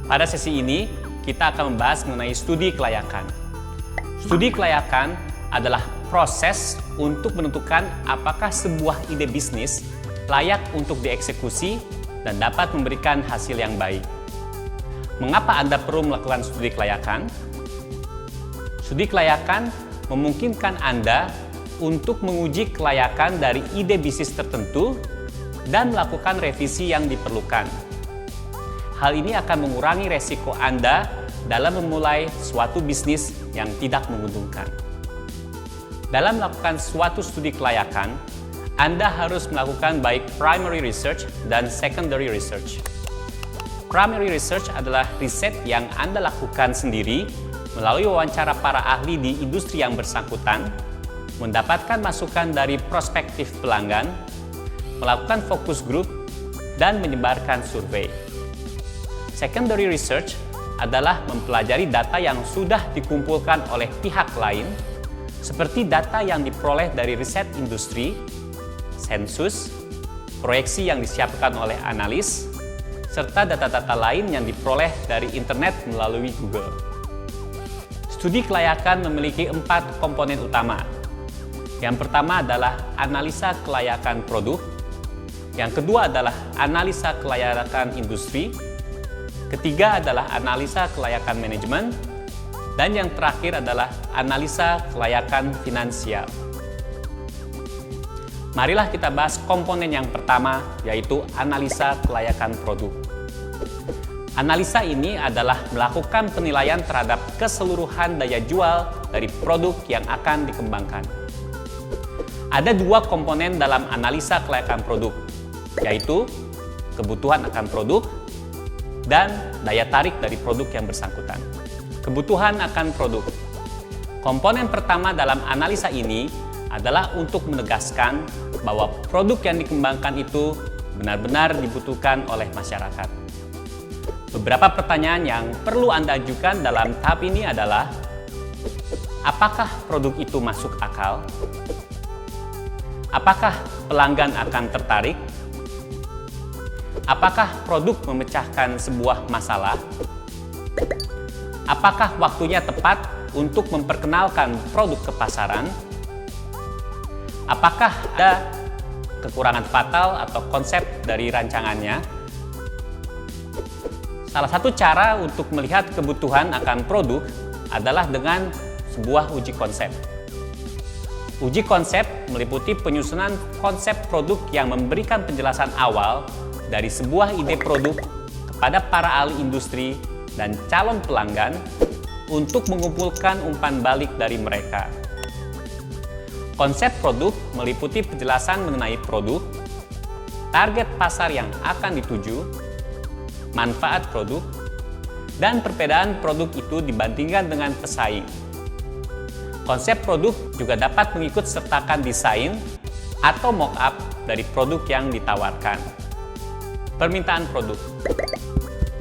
Pada sesi ini, kita akan membahas mengenai studi kelayakan. Studi kelayakan adalah proses untuk menentukan apakah sebuah ide bisnis layak untuk dieksekusi dan dapat memberikan hasil yang baik. Mengapa Anda perlu melakukan studi kelayakan? Studi kelayakan memungkinkan Anda untuk menguji kelayakan dari ide bisnis tertentu dan melakukan revisi yang diperlukan. Hal ini akan mengurangi resiko Anda dalam memulai suatu bisnis yang tidak menguntungkan. Dalam melakukan suatu studi kelayakan, Anda harus melakukan baik primary research dan secondary research. Primary research adalah riset yang Anda lakukan sendiri melalui wawancara para ahli di industri yang bersangkutan, mendapatkan masukan dari prospektif pelanggan, melakukan focus group, dan menyebarkan survei. Secondary research adalah mempelajari data yang sudah dikumpulkan oleh pihak lain, seperti data yang diperoleh dari riset industri, sensus, proyeksi yang disiapkan oleh analis, serta data-data lain yang diperoleh dari internet melalui Google. Studi kelayakan memiliki 4 komponen utama. Yang pertama adalah analisa kelayakan produk, yang kedua adalah analisa kelayakan industri, ketiga adalah analisa kelayakan manajemen, dan yang terakhir adalah analisa kelayakan finansial. Marilah kita bahas komponen yang pertama, yaitu analisa kelayakan produk. Analisa ini adalah melakukan penilaian terhadap keseluruhan daya jual dari produk yang akan dikembangkan. Ada 2 komponen dalam analisa kelayakan produk, yaitu kebutuhan akan produk dan daya tarik dari produk yang bersangkutan. Kebutuhan akan produk. Komponen pertama dalam analisa ini adalah untuk menegaskan bahwa produk yang dikembangkan itu benar-benar dibutuhkan oleh masyarakat. Beberapa pertanyaan yang perlu Anda ajukan dalam tahap ini adalah: apakah produk itu masuk akal? Apakah pelanggan akan tertarik? Apakah produk memecahkan sebuah masalah? Apakah waktunya tepat untuk memperkenalkan produk ke pasaran? Apakah ada kekurangan fatal atau konsep dari rancangannya? Salah satu cara untuk melihat kebutuhan akan produk adalah dengan sebuah uji konsep. Uji konsep meliputi penyusunan konsep produk yang memberikan penjelasan awal dari sebuah ide produk kepada para ahli industri dan calon pelanggan untuk mengumpulkan umpan balik dari mereka. Konsep produk meliputi penjelasan mengenai produk, target pasar yang akan dituju, manfaat produk, dan perbedaan produk itu dibandingkan dengan pesaing. Konsep produk juga dapat mengikut sertakan desain atau mock-up dari produk yang ditawarkan. Permintaan produk.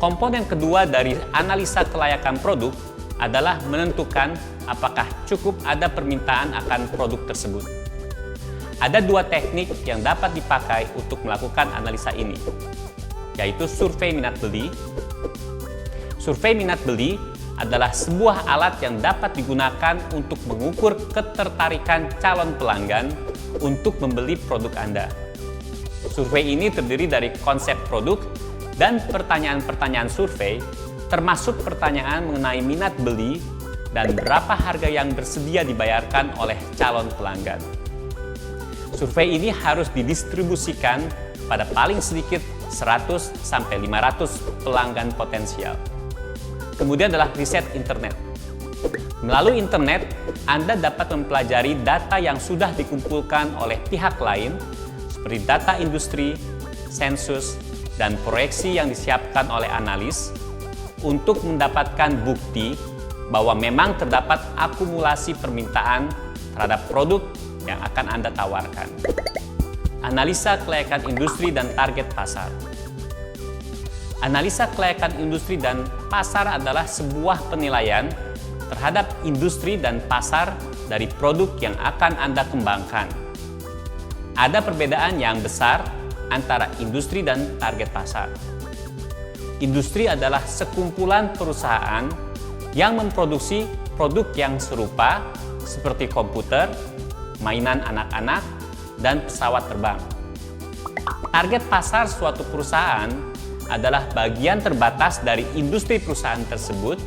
Komponen kedua dari analisa kelayakan produk adalah menentukan apakah cukup ada permintaan akan produk tersebut. Ada 2 teknik yang dapat dipakai untuk melakukan analisa ini, yaitu survei minat beli. Survei minat beli adalah sebuah alat yang dapat digunakan untuk mengukur ketertarikan calon pelanggan untuk membeli produk Anda. Survei ini terdiri dari konsep produk dan pertanyaan-pertanyaan survei, termasuk pertanyaan mengenai minat beli dan berapa harga yang bersedia dibayarkan oleh calon pelanggan. Survei ini harus didistribusikan pada paling sedikit 100 sampai 500 pelanggan potensial. Kemudian adalah riset internet. Melalui internet, Anda dapat mempelajari data yang sudah dikumpulkan oleh pihak lain, seperti data industri, sensus, dan proyeksi yang disiapkan oleh analis, untuk mendapatkan bukti bahwa memang terdapat akumulasi permintaan terhadap produk yang akan Anda tawarkan. Analisa kelayakan industri dan target pasar. Analisa kelayakan industri dan pasar adalah sebuah penilaian terhadap industri dan pasar dari produk yang akan Anda kembangkan. Ada perbedaan yang besar antara industri dan target pasar. industri adalah sekumpulan perusahaan yang memproduksi produk yang serupa seperti komputer, mainan anak-anak, dan pesawat terbang. Target pasar suatu perusahaan adalah bagian terbatas dari industri perusahaan tersebut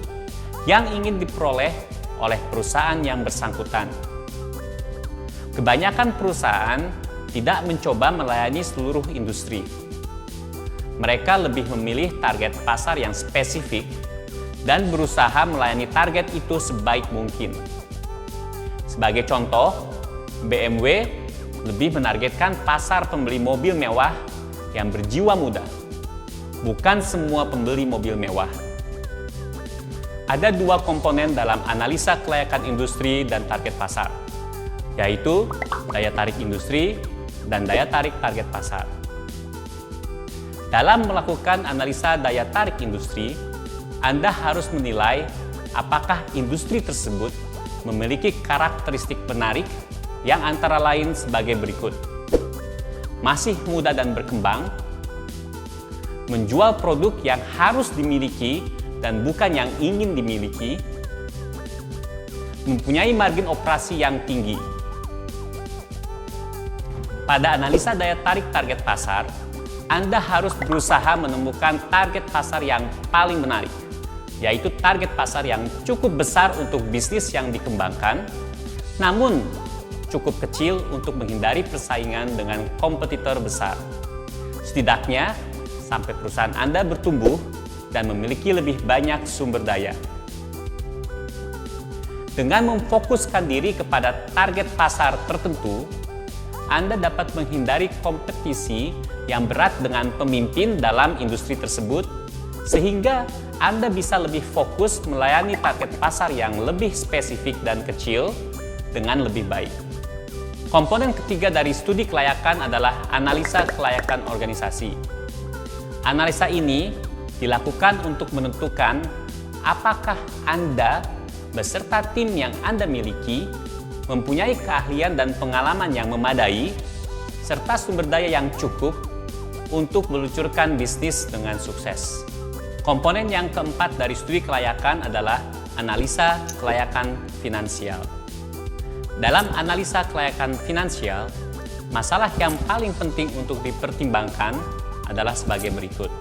yang ingin diperoleh oleh perusahaan yang bersangkutan. Kebanyakan perusahaan tidak mencoba melayani seluruh industri. Mereka lebih memilih target pasar yang spesifik dan berusaha melayani target itu sebaik mungkin. Sebagai contoh, BMW lebih menargetkan pasar pembeli mobil mewah yang berjiwa muda, bukan semua pembeli mobil mewah. Ada dua komponen dalam analisa kelayakan industri dan target pasar, yaitu daya tarik industri dan daya tarik target pasar. Dalam melakukan analisa daya tarik industri, Anda harus menilai apakah industri tersebut memiliki karakteristik menarik yang antara lain sebagai berikut. Masih muda dan berkembang, menjual produk yang harus dimiliki dan bukan yang ingin dimiliki, mempunyai margin operasi yang tinggi. Pada analisa daya tarik target pasar, Anda harus berusaha menemukan target pasar yang paling menarik, yaitu target pasar yang cukup besar untuk bisnis yang dikembangkan, namun cukup kecil untuk menghindari persaingan dengan kompetitor besar. Setidaknya, sampai perusahaan Anda bertumbuh dan memiliki lebih banyak sumber daya. Dengan memfokuskan diri kepada target pasar tertentu, Anda dapat menghindari kompetisi yang berat dengan pemimpin dalam industri tersebut, sehingga Anda bisa lebih fokus melayani target pasar yang lebih spesifik dan kecil dengan lebih baik. Komponen ketiga dari studi kelayakan adalah analisa kelayakan organisasi. Analisa ini dilakukan untuk menentukan apakah Anda beserta tim yang Anda miliki mempunyai keahlian dan pengalaman yang memadai, serta sumber daya yang cukup untuk meluncurkan bisnis dengan sukses. Komponen yang keempat dari studi kelayakan adalah analisa kelayakan finansial. Dalam analisa kelayakan finansial, masalah yang paling penting untuk dipertimbangkan adalah sebagai berikut.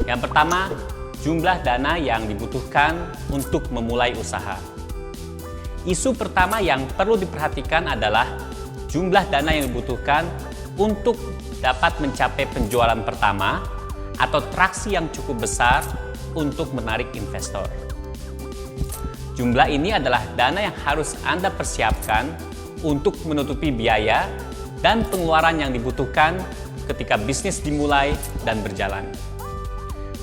Yang pertama, jumlah dana yang dibutuhkan untuk memulai usaha. Isu pertama yang perlu diperhatikan adalah jumlah dana yang dibutuhkan untuk dapat mencapai penjualan pertama atau traksi yang cukup besar untuk menarik investor. Jumlah ini adalah dana yang harus Anda persiapkan untuk menutupi biaya dan pengeluaran yang dibutuhkan ketika bisnis dimulai dan berjalan.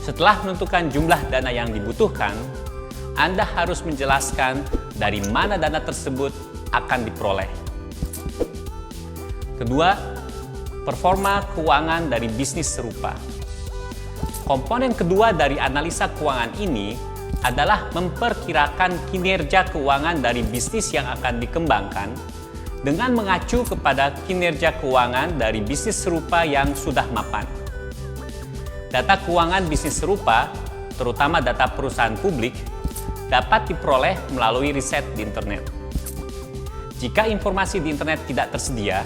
Setelah menentukan jumlah dana yang dibutuhkan, Anda harus menjelaskan dari mana dana tersebut akan diperoleh. Kedua, performa keuangan dari bisnis serupa. Komponen kedua dari analisa keuangan ini adalah memperkirakan kinerja keuangan dari bisnis yang akan dikembangkan dengan mengacu kepada kinerja keuangan dari bisnis serupa yang sudah mapan. Data keuangan bisnis serupa, terutama data perusahaan publik, dapat diperoleh melalui riset di internet. Jika informasi di internet tidak tersedia,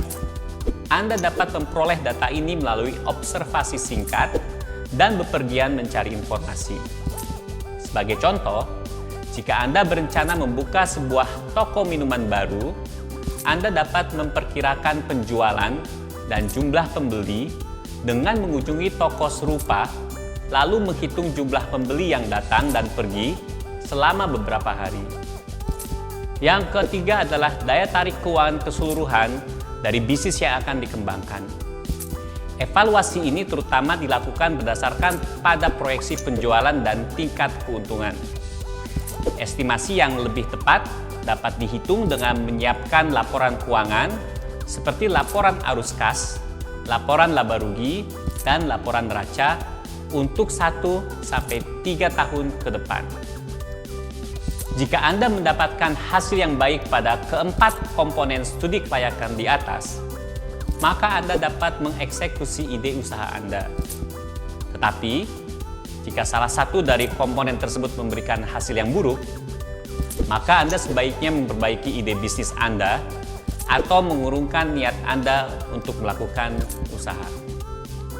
Anda dapat memperoleh data ini melalui observasi singkat dan bepergian mencari informasi. Sebagai contoh, jika Anda berencana membuka sebuah toko minuman baru, Anda dapat memperkirakan penjualan dan jumlah pembeli dengan mengunjungi toko serupa, lalu menghitung jumlah pembeli yang datang dan pergi selama beberapa hari. Yang ketiga adalah daya tarik keuangan keseluruhan dari bisnis yang akan dikembangkan. Evaluasi ini terutama dilakukan berdasarkan pada proyeksi penjualan dan tingkat keuntungan. Estimasi yang lebih tepat dapat dihitung dengan menyiapkan laporan keuangan seperti laporan arus kas, laporan laba rugi, dan laporan neraca untuk 1-3 tahun ke depan. Jika Anda mendapatkan hasil yang baik pada keempat komponen studi kelayakan di atas, maka Anda dapat mengeksekusi ide usaha Anda. Tetapi, Jika salah satu dari komponen tersebut memberikan hasil yang buruk, maka Anda sebaiknya memperbaiki ide bisnis Anda atau mengurungkan niat Anda untuk melakukan usaha.